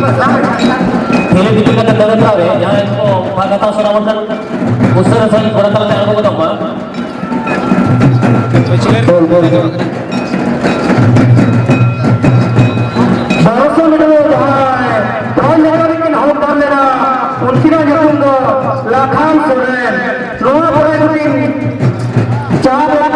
Pilih kita dan tahu ya, jangan itu pada tahu seorang orang usaha saya kurang tahu saya apa tahu mah. Barusan itu jahai, tahun negara ini nak tahun negara, unsira jatuh do, lakhan soren, luar boleh rutin, cahaya.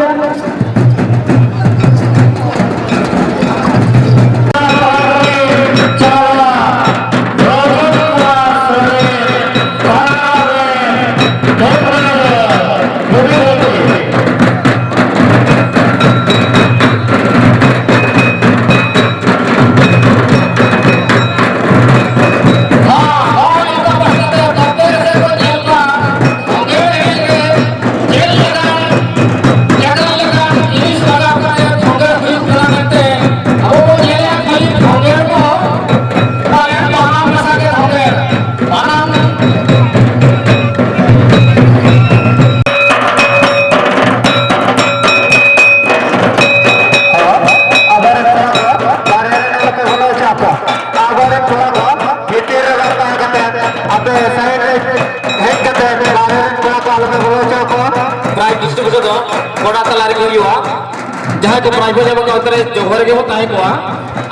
जहाँ जो private है वो कहते हैं जो घर के वो काहे को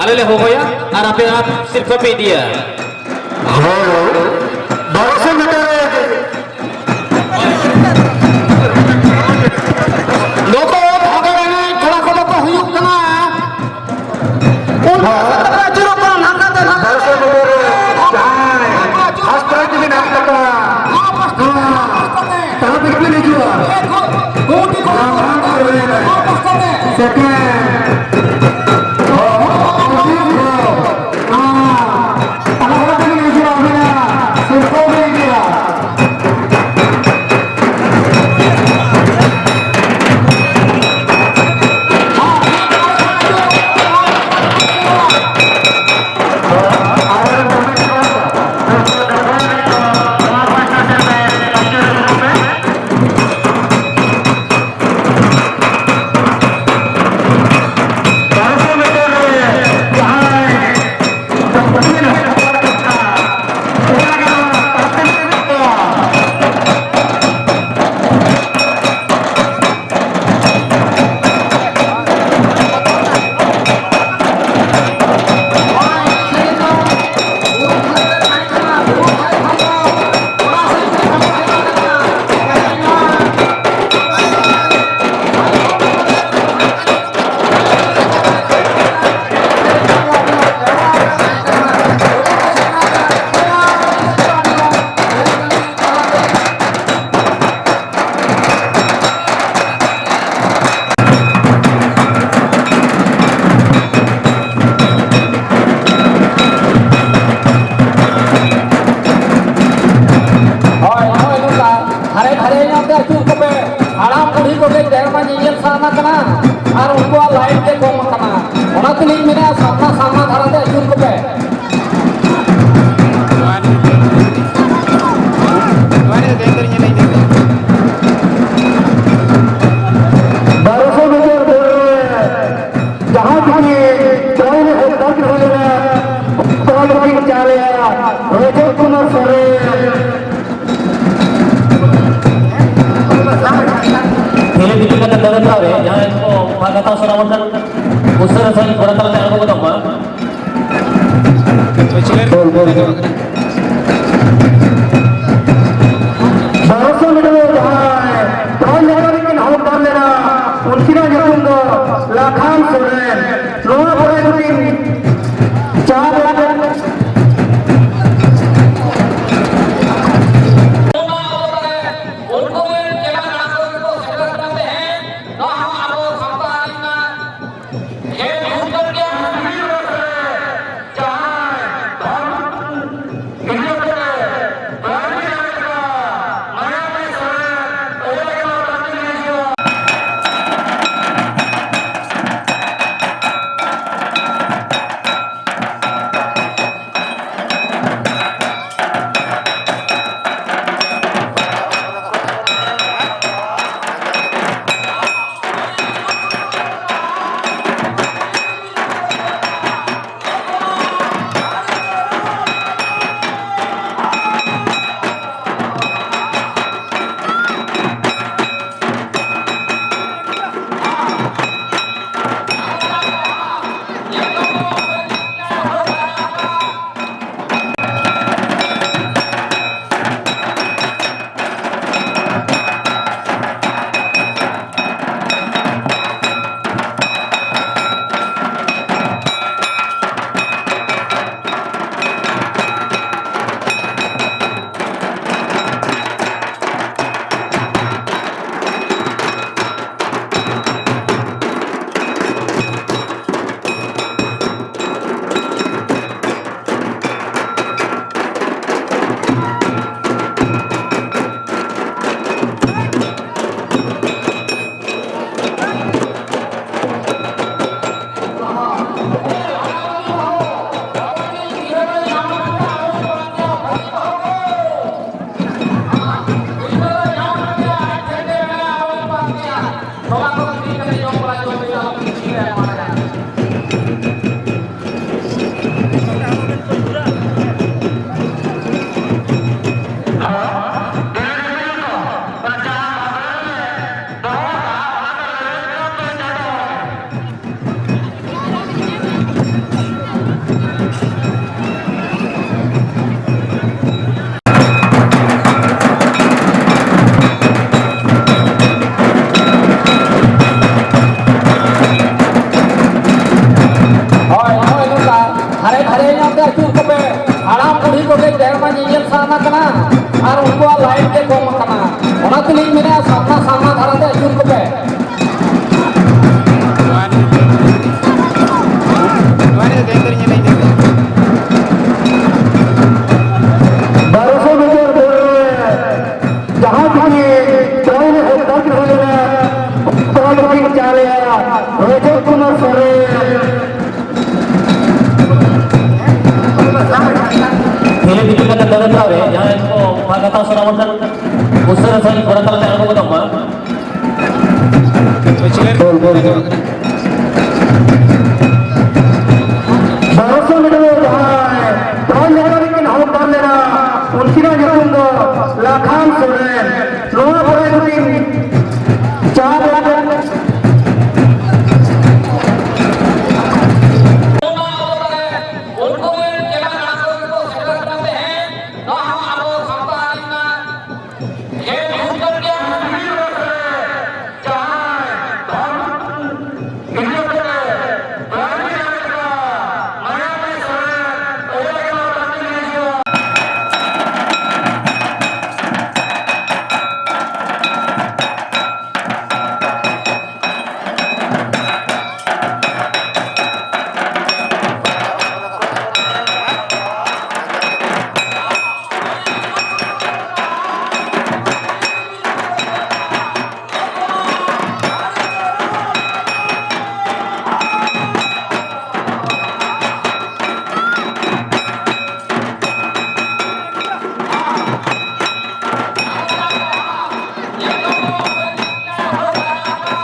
आले ले हो गया और आप सिर्फ पे दिया बारह मीटर लोगों भागे रहने थोड़ा को लोग हुई उतना उन चलो पर नाका दे 1200 मीटर अस्त भी नाका का तब तक नहीं जुआ कोटी को usaha saya kurang tahu saya apa tahu mah. Barusan itu jahai, tahun negara ini nak tahun negara, unsira jatuh do, lakhan soren, luar boleh rutin, cahaya. klik mina sama dharate ajur kope Barusan betul जहाँ भी train hotel की होले train की चाले रोजे कुमार सोरे खेले बिल्कुल का दर्द था वे जहाँ इसको भागा था सोना मतलब उस तरह से थोड़ा सा चालू को दम्मा बोल